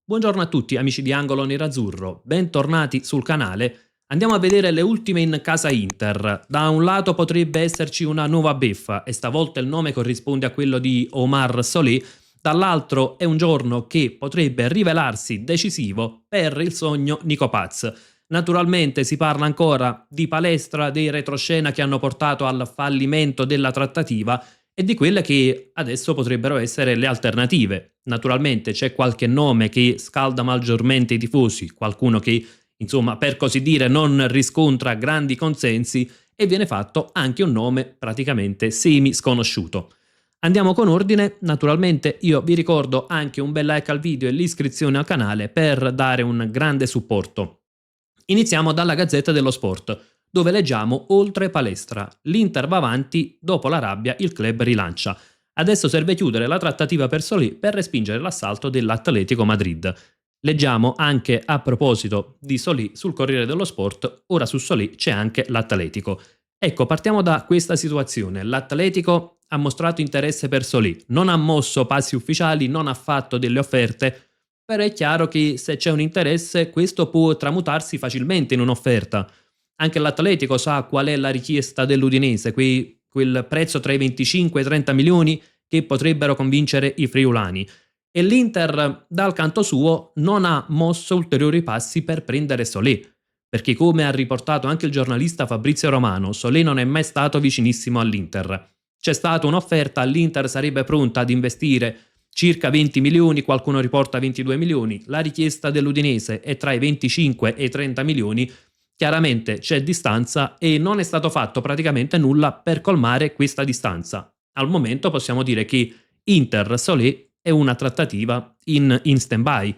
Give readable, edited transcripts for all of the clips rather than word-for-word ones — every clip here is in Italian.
Buongiorno a tutti amici di Angolo Nerazzurro, bentornati sul canale. Andiamo a vedere le ultime in casa Inter. Da un lato potrebbe esserci una nuova beffa e stavolta il nome corrisponde a quello di Omar Solé, dall'altro è un giorno che potrebbe rivelarsi decisivo per il sogno Nico Paz. Naturalmente si parla ancora di palestra, dei retroscena che hanno portato al fallimento della trattativa e di quelle che adesso potrebbero essere le alternative. Naturalmente c'è qualche nome che scalda maggiormente i tifosi, qualcuno che, insomma, per così dire, non riscontra grandi consensi e viene fatto anche un nome praticamente semi sconosciuto. Andiamo con ordine, naturalmente io vi ricordo anche un bel like al video e l'iscrizione al canale per dare un grande supporto. Iniziamo dalla Gazzetta dello Sport, dove leggiamo oltre palestra. L'Inter va avanti, dopo la rabbia il club rilancia. Adesso serve chiudere la trattativa per Solì per respingere l'assalto dell'Atletico Madrid. Leggiamo anche a proposito di Solì sul Corriere dello Sport, ora su Solì c'è anche l'Atletico. Ecco, partiamo da questa situazione. L'Atletico ha mostrato interesse per Solì, non ha mosso passi ufficiali, non ha fatto delle offerte, però è chiaro che se c'è un interesse questo può tramutarsi facilmente in un'offerta. Anche l'Atletico sa qual è la richiesta dell'Udinese, quel prezzo tra i 25 e i 30 milioni che potrebbero convincere i friulani. E l'Inter, dal canto suo, non ha mosso ulteriori passi per prendere Solé, perché come ha riportato anche il giornalista Fabrizio Romano, Solé non è mai stato vicinissimo all'Inter. C'è stata un'offerta, l'Inter sarebbe pronta ad investire circa 20 milioni, qualcuno riporta 22 milioni, la richiesta dell'Udinese è tra i 25 e i 30 milioni, chiaramente c'è distanza e non è stato fatto praticamente nulla per colmare questa distanza. Al momento possiamo dire che Inter-Solé è una trattativa in stand-by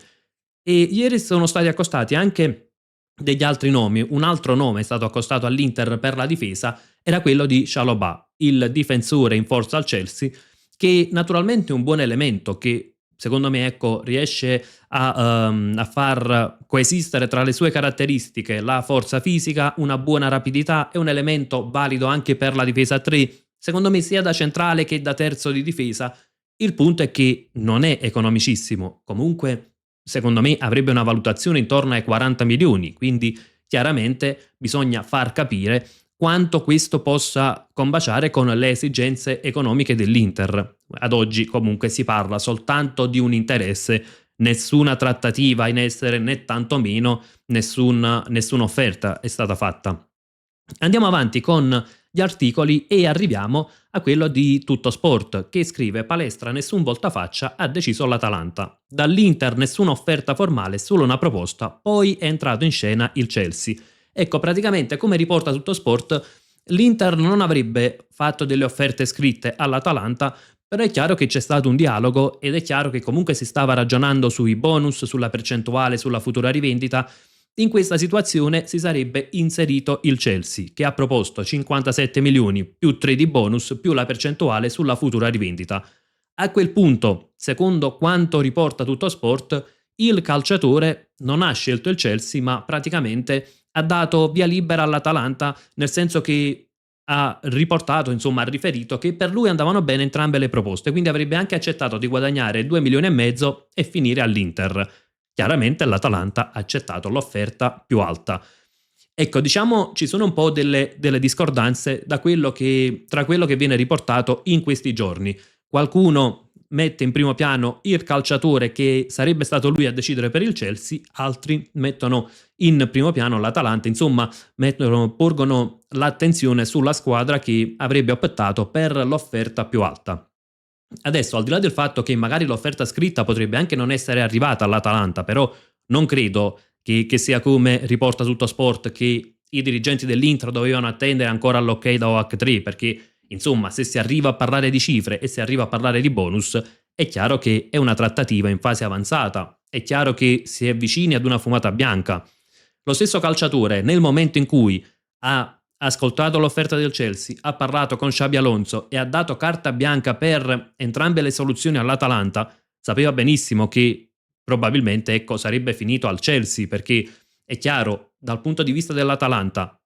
e ieri sono stati accostati anche degli altri nomi. Un altro nome è stato accostato all'Inter per la difesa, era quello di Chalobah, il difensore in forza al Chelsea, che naturalmente è un buon elemento che secondo me ecco, riesce a far coesistere tra le sue caratteristiche la forza fisica, una buona rapidità e un elemento valido anche per la difesa a 3, secondo me sia da centrale che da terzo di difesa. Il punto è che non è economicissimo, comunque secondo me avrebbe una valutazione intorno ai 40 milioni, quindi chiaramente bisogna far capire quanto questo possa combaciare con le esigenze economiche dell'Inter. Ad oggi comunque si parla soltanto di un interesse, nessuna trattativa in essere né tantomeno nessuna offerta è stata fatta. Andiamo avanti con gli articoli e arriviamo a quello di Tutto Sport che scrive: palestra nessun voltafaccia, ha deciso l'Atalanta. Dall'Inter nessuna offerta formale, solo una proposta, poi è entrato in scena il Chelsea. Ecco, praticamente come riporta Tutto Sport, l'Inter non avrebbe fatto delle offerte scritte all'Atalanta, però è chiaro che c'è stato un dialogo ed è chiaro che comunque si stava ragionando sui bonus, sulla percentuale, sulla futura rivendita. In questa situazione si sarebbe inserito il Chelsea, che ha proposto 57 milioni più 3 di bonus più la percentuale sulla futura rivendita. A quel punto, secondo quanto riporta Tutto Sport, il calciatore non ha scelto il Chelsea, ma praticamente ha dato via libera all'Atalanta, nel senso che ha riportato, insomma, ha riferito che per lui andavano bene entrambe le proposte, quindi avrebbe anche accettato di guadagnare 2 milioni e mezzo e finire all'Inter. Chiaramente l'Atalanta ha accettato l'offerta più alta. Ecco, diciamo ci sono un po' delle discordanze tra quello che viene riportato in questi giorni. Qualcuno mette in primo piano il calciatore che sarebbe stato lui a decidere per il Chelsea, altri mettono in primo piano l'Atalanta, insomma porgono l'attenzione sulla squadra che avrebbe optato per l'offerta più alta. Adesso, al di là del fatto che magari l'offerta scritta potrebbe anche non essere arrivata all'Atalanta, però non credo che sia come riporta Tutto Sport, che i dirigenti dell'Inter dovevano attendere ancora l'ok da OH3, perché insomma se si arriva a parlare di cifre e si arriva a parlare di bonus è chiaro che è una trattativa in fase avanzata, è chiaro che si è vicini ad una fumata bianca. Lo stesso calciatore, nel momento in cui ha ascoltato l'offerta del Chelsea, ha parlato con Xabi Alonso e ha dato carta bianca per entrambe le soluzioni all'Atalanta, sapeva benissimo che probabilmente ecco, sarebbe finito al Chelsea, perché è chiaro, dal punto di vista dell'Atalanta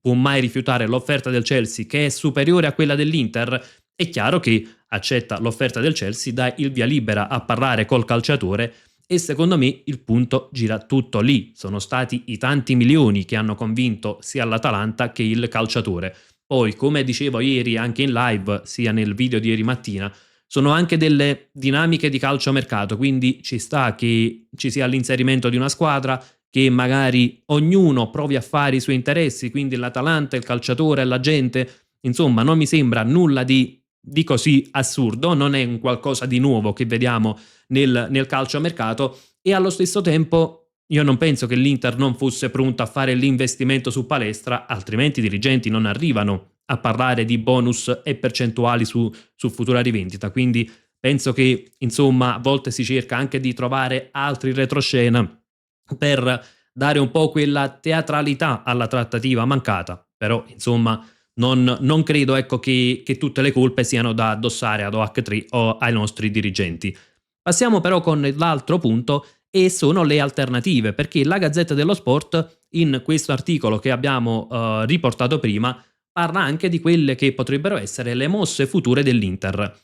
può mai rifiutare l'offerta del Chelsea che è superiore a quella dell'Inter, è chiaro che accetta l'offerta del Chelsea, dà il via libera a parlare col calciatore E secondo me il punto gira tutto lì. Sono stati i tanti milioni che hanno convinto sia l'Atalanta che il calciatore. Poi, come dicevo ieri anche in live, sia nel video di ieri mattina, sono anche delle dinamiche di calciomercato, quindi ci sta che ci sia l'inserimento di una squadra, che magari ognuno provi a fare i suoi interessi, quindi l'Atalanta, il calciatore, la gente, insomma non mi sembra nulla di così assurdo, non è un qualcosa di nuovo che vediamo nel calciomercato, e allo stesso tempo io non penso che l'Inter non fosse pronta a fare l'investimento su Palestra, altrimenti i dirigenti non arrivano a parlare di bonus e percentuali su futura rivendita, quindi penso che insomma a volte si cerca anche di trovare altri retroscena per dare un po' quella teatralità alla trattativa mancata, però insomma non credo, ecco, che tutte le colpe siano da addossare ad OH3 o ai nostri dirigenti. Passiamo però con l'altro punto, e sono le alternative, perché la Gazzetta dello Sport in questo articolo che abbiamo riportato prima parla anche di quelle che potrebbero essere le mosse future dell'Inter.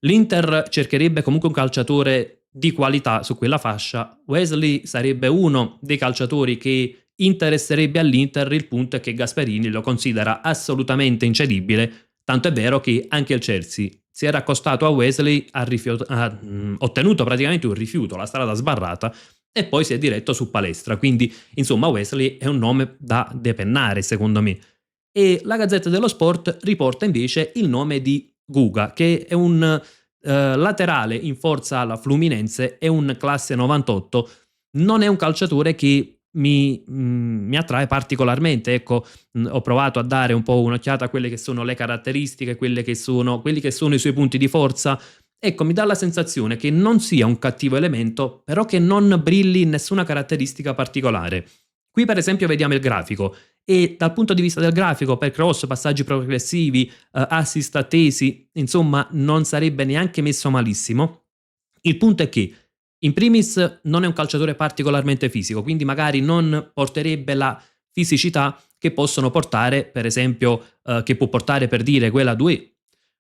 L'Inter cercherebbe comunque un calciatore di qualità su quella fascia. Wesley sarebbe uno dei calciatori che interesserebbe all'Inter, il punto è che Gasperini lo considera assolutamente incedibile, tanto è vero che anche il Chelsea si era accostato a Wesley, ha ottenuto praticamente un rifiuto, la strada sbarrata, e poi si è diretto su Palestra, quindi insomma Wesley è un nome da depennare secondo me. E la Gazzetta dello Sport riporta invece il nome di Guga, che è un laterale in forza alla Fluminense, è un classe 98, non è un calciatore che mi attrae particolarmente, ecco. Ho provato a dare un po' un'occhiata a quelle che sono le caratteristiche, quelli che sono i suoi punti di forza. Ecco, mi dà la sensazione che non sia un cattivo elemento, però che non brilli in nessuna caratteristica particolare. Qui per esempio vediamo il grafico, e dal punto di vista del grafico, per cross, passaggi progressivi, assist attesi, insomma non sarebbe neanche messo malissimo. Il punto è che in primis non è un calciatore particolarmente fisico, quindi magari non porterebbe la fisicità che possono portare, per esempio, che può portare, per dire, quella 2.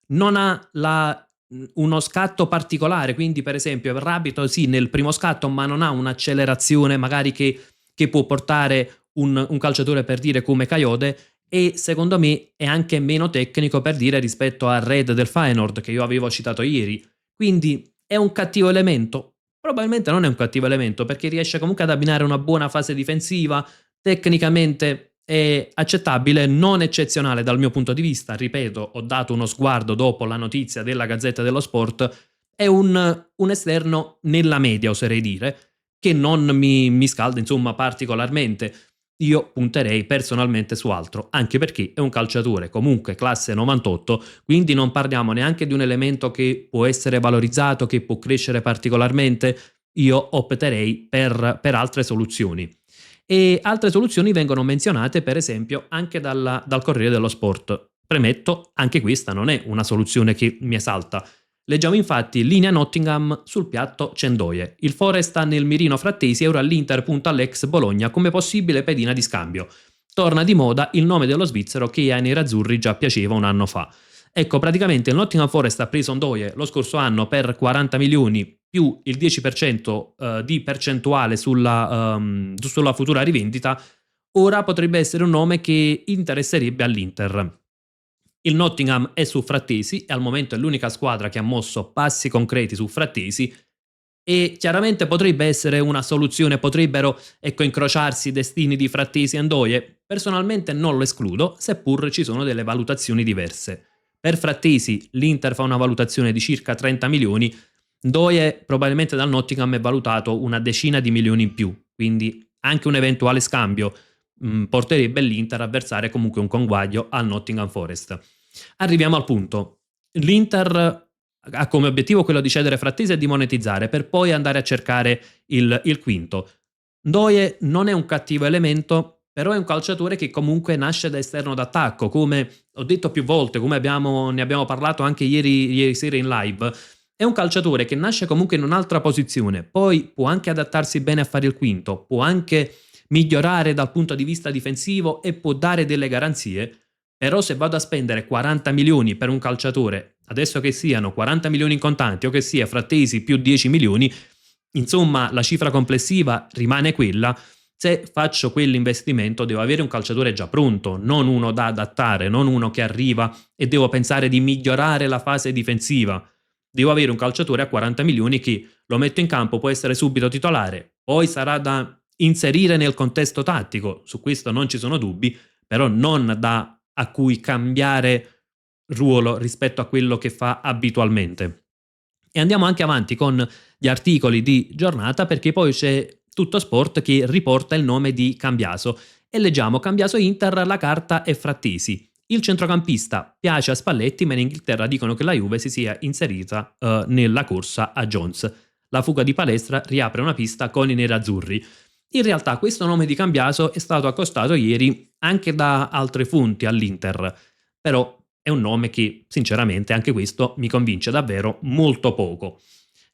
Non ha uno scatto particolare, quindi per esempio è rapido sì nel primo scatto, ma non ha un'accelerazione magari che può portare un calciatore, per dire, come Coyote, e secondo me è anche meno tecnico, per dire, rispetto a Red del Feyenoord che io avevo citato ieri. Quindi è un cattivo elemento? Probabilmente non è un cattivo elemento, perché riesce comunque ad abbinare una buona fase difensiva, tecnicamente è accettabile, non eccezionale dal mio punto di vista, ripeto, ho dato uno sguardo dopo la notizia della Gazzetta dello Sport, è un esterno nella media, oserei dire, che non mi scalda insomma particolarmente. Io punterei personalmente su altro, anche perché è un calciatore comunque classe 98, quindi non parliamo neanche di un elemento che può essere valorizzato, che può crescere particolarmente. Io opterei per altre soluzioni. E altre soluzioni vengono menzionate per esempio anche dal Corriere dello Sport. Premetto, anche questa non è una soluzione che mi esalta. Leggiamo infatti: linea Nottingham, sul piatto Cendoie. Il Forest ha nel mirino Frattesi e ora l'Inter punta all'ex Bologna come possibile pedina di scambio. Torna di moda il nome dello svizzero che ai nerazzurri già piaceva un anno fa. Ecco, praticamente il Nottingham Forest ha preso Ndoye lo scorso anno per 40 milioni più il 10% di percentuale sulla futura rivendita. Ora potrebbe essere un nome che interesserebbe all'Inter. Il Nottingham è su Frattesi e al momento è l'unica squadra che ha mosso passi concreti su Frattesi, e chiaramente potrebbe essere una soluzione, potrebbero, ecco, incrociarsi i destini di Frattesi e Ndoye. Personalmente non lo escludo, seppur ci sono delle valutazioni diverse. Per Frattesi l'Inter fa una valutazione di circa 30 milioni, Ndoye probabilmente dal Nottingham è valutato una decina di milioni in più, quindi anche un eventuale scambio porterebbe l'Inter a versare comunque un conguaglio al Nottingham Forest. Arriviamo al punto. L'Inter ha come obiettivo quello di cedere Frattesi e di monetizzare, per poi andare a cercare il quinto. Ndoye non è un cattivo elemento, però è un calciatore che comunque nasce da esterno d'attacco, come ho detto più volte, come ne abbiamo parlato anche ieri sera in live. È un calciatore che nasce comunque in un'altra posizione, poi può anche adattarsi bene a fare il quinto, può anche migliorare dal punto di vista difensivo e può dare delle garanzie. Però se vado a spendere 40 milioni per un calciatore, adesso che siano 40 milioni in contanti o che sia Frattesi più 10 milioni, insomma la cifra complessiva rimane quella. Se faccio quell'investimento devo avere un calciatore già pronto, non uno da adattare, non uno che arriva e devo pensare di migliorare la fase difensiva. Devo avere un calciatore a 40 milioni che lo metto in campo, può essere subito titolare, poi sarà da inserire nel contesto tattico, su questo non ci sono dubbi, però non da a cui cambiare ruolo rispetto a quello che fa abitualmente. E andiamo anche avanti con gli articoli di giornata perché poi c'è Tutto Sport che riporta il nome di Cambiaso e leggiamo: Cambiaso Inter, la carta è Frattesi. Il centrocampista piace a Spalletti, ma in Inghilterra dicono che la Juve si sia inserita nella corsa a Jones. La fuga di Palestra riapre una pista con i nerazzurri. In realtà questo nome di Cambiaso è stato accostato ieri anche da altre fonti all'Inter, però è un nome che sinceramente anche questo mi convince davvero molto poco.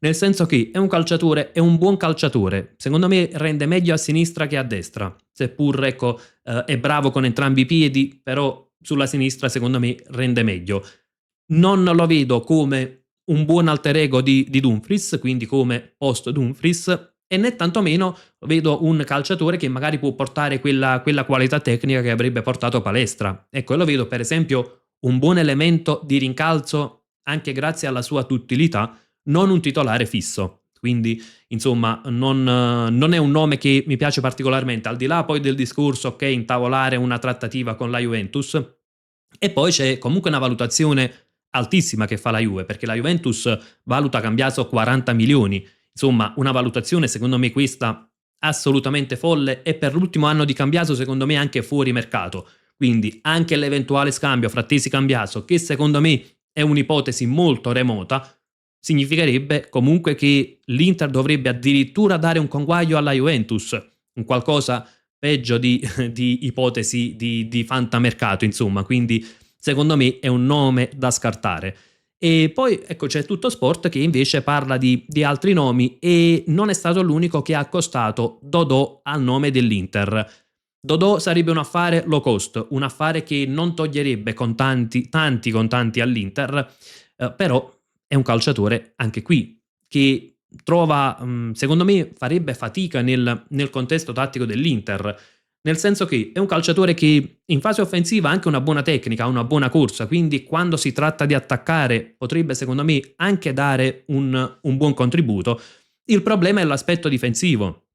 Nel senso che è un calciatore, è un buon calciatore, secondo me rende meglio a sinistra che a destra, seppur ecco, è bravo con entrambi i piedi, però sulla sinistra secondo me rende meglio. Non lo vedo come un buon alter ego di Dumfries, quindi come post Dumfries, e né tantomeno vedo un calciatore che magari può portare quella qualità tecnica che avrebbe portato Palestra. Ecco, lo vedo per esempio un buon elemento di rincalzo anche grazie alla sua duttilità, non un titolare fisso. Quindi, insomma, non è un nome che mi piace particolarmente, al di là poi del discorso, ok, intavolare una trattativa con la Juventus, e poi c'è comunque una valutazione altissima che fa la Juve, perché la Juventus valuta Cambiaso 40 milioni. Insomma, una valutazione secondo me questa assolutamente folle, e per l'ultimo anno di Cambiaso secondo me anche fuori mercato. Quindi anche l'eventuale scambio Frattesi-Cambiaso, che secondo me è un'ipotesi molto remota, significherebbe comunque che l'Inter dovrebbe addirittura dare un conguaglio alla Juventus, un qualcosa peggio di ipotesi di fantamercato, insomma. Quindi secondo me è un nome da scartare. E poi ecco c'è Tutto Sport che invece parla di altri nomi, e non è stato l'unico che ha accostato Dodò al nome dell'Inter. Dodò sarebbe un affare low cost, un affare che non toglierebbe tanti contanti all'Inter, però è un calciatore anche qui che trova, secondo me farebbe fatica nel contesto tattico dell'Inter, nel senso che è un calciatore che in fase offensiva ha anche una buona tecnica, ha una buona corsa, quindi quando si tratta di attaccare potrebbe secondo me anche dare un buon contributo. Il problema è l'aspetto difensivo,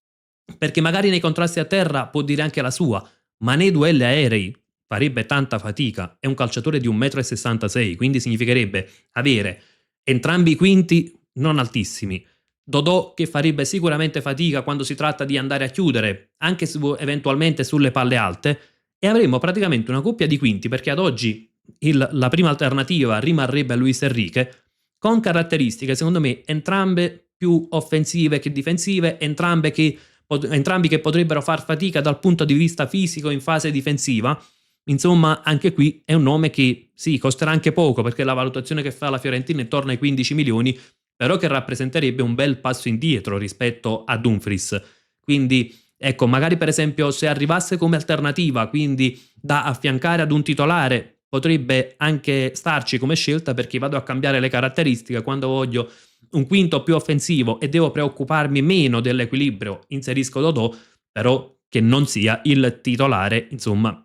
perché magari nei contrasti a terra può dire anche la sua, ma nei duelli aerei farebbe tanta fatica. È un calciatore di 1,66 m, quindi significherebbe avere entrambi i quinti non altissimi. Dodò che farebbe sicuramente fatica quando si tratta di andare a chiudere, anche eventualmente sulle palle alte, e avremmo praticamente una coppia di quinti, perché ad oggi la prima alternativa rimarrebbe a Luis Enrique, con caratteristiche secondo me entrambe più offensive che difensive, entrambi che potrebbero far fatica dal punto di vista fisico in fase difensiva. Insomma, anche qui è un nome che sì, costerà anche poco, perché la valutazione che fa la Fiorentina è intorno ai 15 milioni, però che rappresenterebbe un bel passo indietro rispetto a Dumfries. Quindi, ecco, magari per esempio se arrivasse come alternativa, quindi da affiancare ad un titolare, potrebbe anche starci come scelta, perché vado a cambiare le caratteristiche quando voglio un quinto più offensivo e devo preoccuparmi meno dell'equilibrio, inserisco Dodò, però che non sia il titolare, insomma,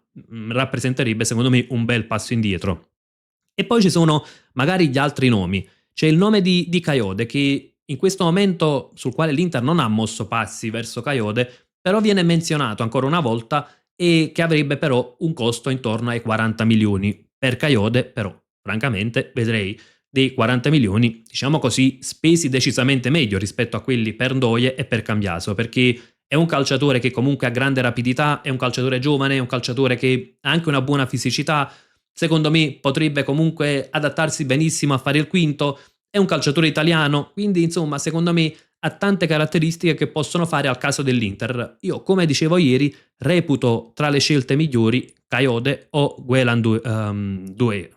rappresenterebbe secondo me un bel passo indietro. E poi ci sono magari gli altri nomi. C'è il nome di Kayode, che in questo momento sul quale l'Inter non ha mosso passi verso Kayode, però viene menzionato ancora una volta, e che avrebbe però un costo intorno ai 40 milioni. Per Kayode però, francamente, vedrei dei 40 milioni, diciamo così, spesi decisamente meglio rispetto a quelli per Ndoye e per Cambiaso, perché è un calciatore che comunque ha grande rapidità, è un calciatore giovane, è un calciatore che ha anche una buona fisicità, secondo me potrebbe comunque adattarsi benissimo a fare il quinto, è un calciatore italiano, quindi insomma secondo me ha tante caratteristiche che possono fare al caso dell'Inter. Io, come dicevo ieri, reputo tra le scelte migliori Kayode o Guela Doué,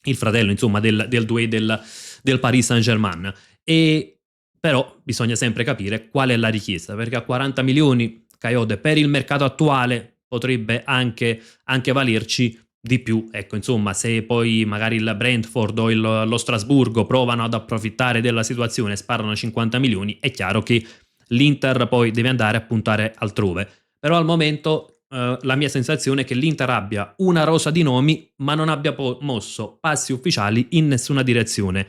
il fratello insomma del Doué del Paris Saint-Germain. E però bisogna sempre capire qual è la richiesta, perché a 40 milioni Kayode per il mercato attuale potrebbe anche valerci, di più. Ecco, insomma, se poi magari il Brentford o lo Strasburgo provano ad approfittare della situazione e sparano 50 milioni, è chiaro che l'Inter poi deve andare a puntare altrove. Però al momento la mia sensazione è che l'Inter abbia una rosa di nomi, ma non abbia mosso passi ufficiali in nessuna direzione.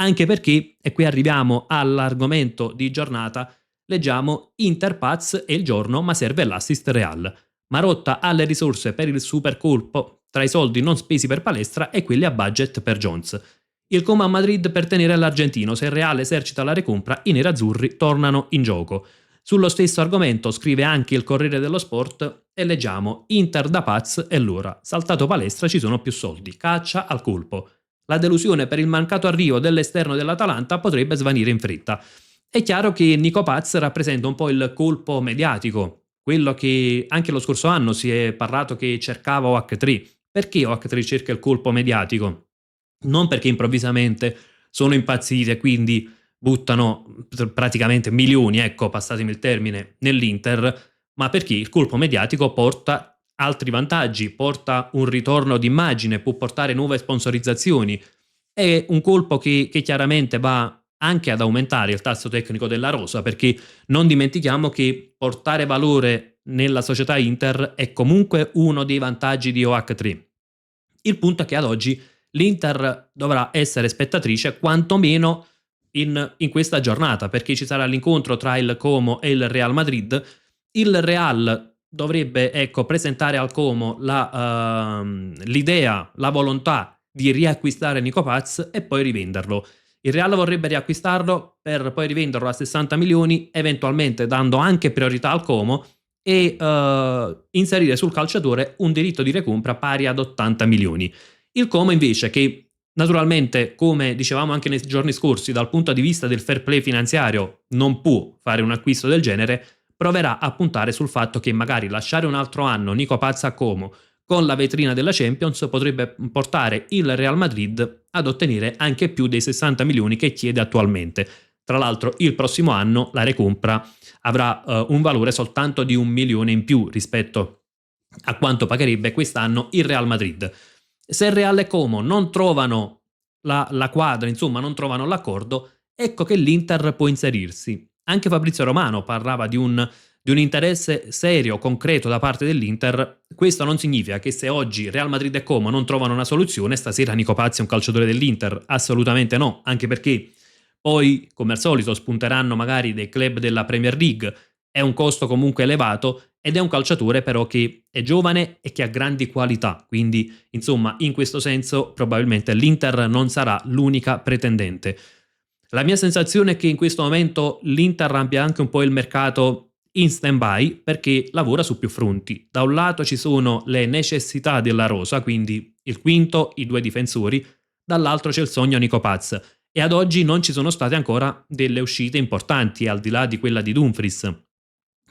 Anche perché, e qui arriviamo all'argomento di giornata, leggiamo Inter Paz e il giorno, ma serve l'assist Real. Marotta ha le risorse per il super colpo tra i soldi non spesi per palestra e quelli a budget per Jones. Il coma a Madrid per tenere l'argentino, se il Real esercita la recompra, i nerazzurri tornano in gioco. Sullo stesso argomento scrive anche il Corriere dello Sport e leggiamo Inter da Paz e l'ora. Saltato palestra ci sono più soldi, caccia al colpo. La delusione per il mancato arrivo dell'esterno dell'Atalanta potrebbe svanire in fretta. È chiaro che Nico Paz rappresenta un po' il colpo mediatico, quello che anche lo scorso anno si è parlato che cercava OH3. Perché OH3 cerca il colpo mediatico? Non perché improvvisamente sono impazziti e quindi buttano praticamente milioni, ecco, passatemi il termine, nell'Inter, ma perché il colpo mediatico porta altri vantaggi, porta un ritorno d'immagine, può portare nuove sponsorizzazioni. È un colpo che chiaramente va anche ad aumentare il tasso tecnico della rosa, perché non dimentichiamo che portare valore nella società Inter è comunque uno dei vantaggi di OH3. Il punto è che ad oggi l'Inter dovrà essere spettatrice quantomeno in questa giornata, perché ci sarà l'incontro tra il Como e il Real Madrid. Il Real dovrebbe, ecco, presentare al Como l'idea, la volontà di riacquistare Nico Paz e poi rivenderlo. Il Real vorrebbe riacquistarlo per poi rivenderlo a 60 milioni, eventualmente dando anche priorità al Como e inserire sul calciatore un diritto di recompra pari ad 80 milioni. Il Como invece, che naturalmente, come dicevamo anche nei giorni scorsi, dal punto di vista del fair play finanziario non può fare un acquisto del genere, proverà a puntare sul fatto che magari lasciare un altro anno Nico Paz a Como con la vetrina della Champions potrebbe portare il Real Madrid ad ottenere anche più dei 60 milioni che chiede attualmente. Tra l'altro il prossimo anno la recompra avrà un valore soltanto di 1 milione in più rispetto a quanto pagherebbe quest'anno il Real Madrid. Se il Real e Como non trovano la quadra, insomma non trovano l'accordo, ecco che l'Inter può inserirsi. Anche Fabrizio Romano parlava di un interesse serio, concreto da parte dell'Inter. Questo non significa che se oggi Real Madrid e Como non trovano una soluzione, stasera Nico Pazzi è un calciatore dell'Inter. Assolutamente no, anche perché poi, come al solito, spunteranno magari dei club della Premier League, è un costo comunque elevato ed è un calciatore però che è giovane e che ha grandi qualità, quindi insomma in questo senso probabilmente l'Inter non sarà l'unica pretendente. La mia sensazione è che in questo momento l'Inter abbia anche un po' il mercato in stand-by perché lavora su più fronti. Da un lato ci sono le necessità della rosa, quindi il quinto, i due difensori, dall'altro c'è il sogno Nico Paz e ad oggi non ci sono state ancora delle uscite importanti al di là di quella di Dumfries.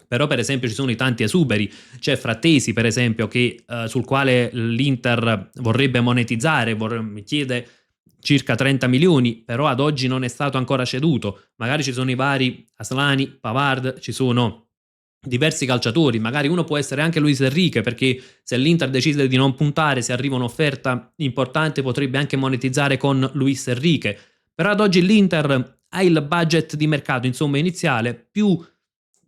Però per esempio ci sono i tanti esuberi, c'è Frattesi per esempio sul quale l'Inter vorrebbe monetizzare, chiede circa 30 milioni, però ad oggi non è stato ancora ceduto. Magari ci sono i vari Aslani, Pavard, ci sono diversi calciatori, magari uno può essere anche Luis Enrique, perché se l'Inter decide di non puntare, se arriva un'offerta importante potrebbe anche monetizzare con Luis Enrique. Però ad oggi l'Inter ha il budget di mercato insomma iniziale più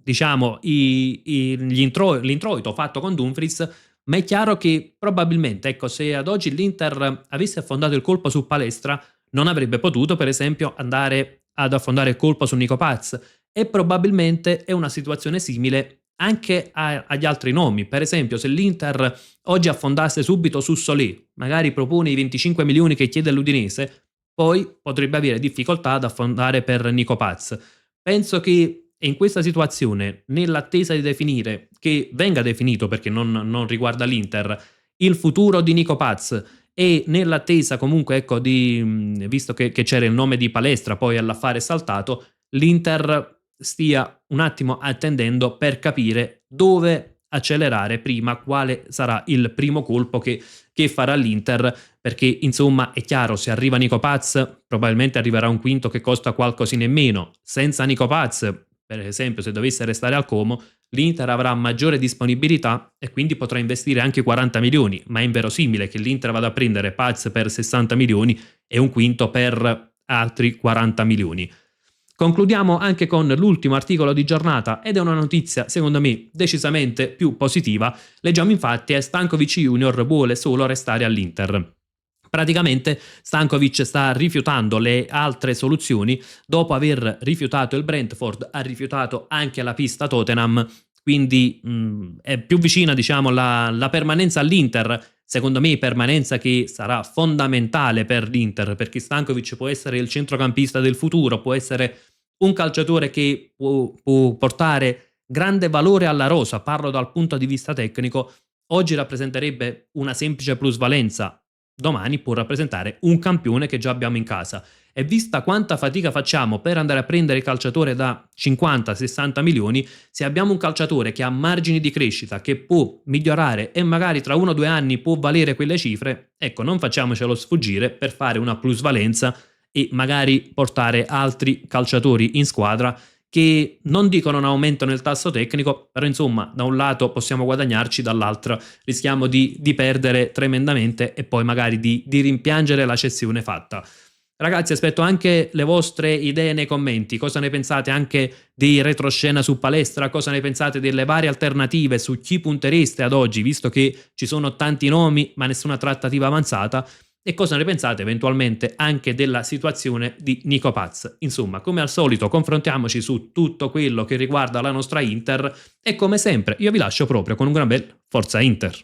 diciamo l'introito fatto con Dumfries, ma è chiaro che probabilmente, ecco, se ad oggi l'Inter avesse affondato il colpo su Palestra, non avrebbe potuto, per esempio, andare ad affondare il colpo su Nico Paz. E probabilmente è una situazione simile anche agli altri nomi. Per esempio, se l'Inter oggi affondasse subito su Solé, magari propone i 25 milioni che chiede l'Udinese, poi potrebbe avere difficoltà ad affondare per Nico Paz. Penso che in questa situazione, nell'attesa di definire, che venga definito perché non riguarda l'Inter, il futuro di Nico Paz e nell'attesa comunque ecco visto che c'era il nome di Palestra poi all'affare saltato, l'Inter stia un attimo attendendo per capire dove accelerare prima, quale sarà il primo colpo che farà l'Inter, perché insomma è chiaro, se arriva Nico Paz probabilmente arriverà un quinto che costa qualcosina in meno, senza Nico Paz per esempio se dovesse restare al Como, l'Inter avrà maggiore disponibilità e quindi potrà investire anche 40 milioni, ma è inverosimile che l'Inter vada a prendere Paz per 60 milioni e un quinto per altri 40 milioni. Concludiamo anche con l'ultimo articolo di giornata ed è una notizia secondo me decisamente più positiva. Leggiamo infatti che Stankovic Junior vuole solo restare all'Inter. Praticamente Stankovic sta rifiutando le altre soluzioni, dopo aver rifiutato il Brentford ha rifiutato anche la pista Tottenham, quindi è più vicina diciamo la permanenza all'Inter, secondo me permanenza che sarà fondamentale per l'Inter, perché Stankovic può essere il centrocampista del futuro, può essere un calciatore che può portare grande valore alla rosa, parlo dal punto di vista tecnico, oggi rappresenterebbe una semplice plusvalenza, domani può rappresentare un campione che già abbiamo in casa. E vista quanta fatica facciamo per andare a prendere il calciatore da 50-60 milioni, se abbiamo un calciatore che ha margini di crescita, che può migliorare e magari tra 1 o 2 anni può valere quelle cifre, ecco, non facciamocelo sfuggire per fare una plusvalenza e magari portare altri calciatori in squadra che non dicono un aumento nel tasso tecnico, però insomma da un lato possiamo guadagnarci, dall'altro rischiamo di perdere tremendamente e poi magari di rimpiangere la cessione fatta. Ragazzi, aspetto anche le vostre idee nei commenti, cosa ne pensate anche di retroscena su Palestra, cosa ne pensate delle varie alternative, su chi puntereste ad oggi, visto che ci sono tanti nomi ma nessuna trattativa avanzata, e cosa ne pensate eventualmente anche della situazione di Nico Paz. Insomma, come al solito confrontiamoci su tutto quello che riguarda la nostra Inter e come sempre io vi lascio proprio con un gran bel Forza Inter.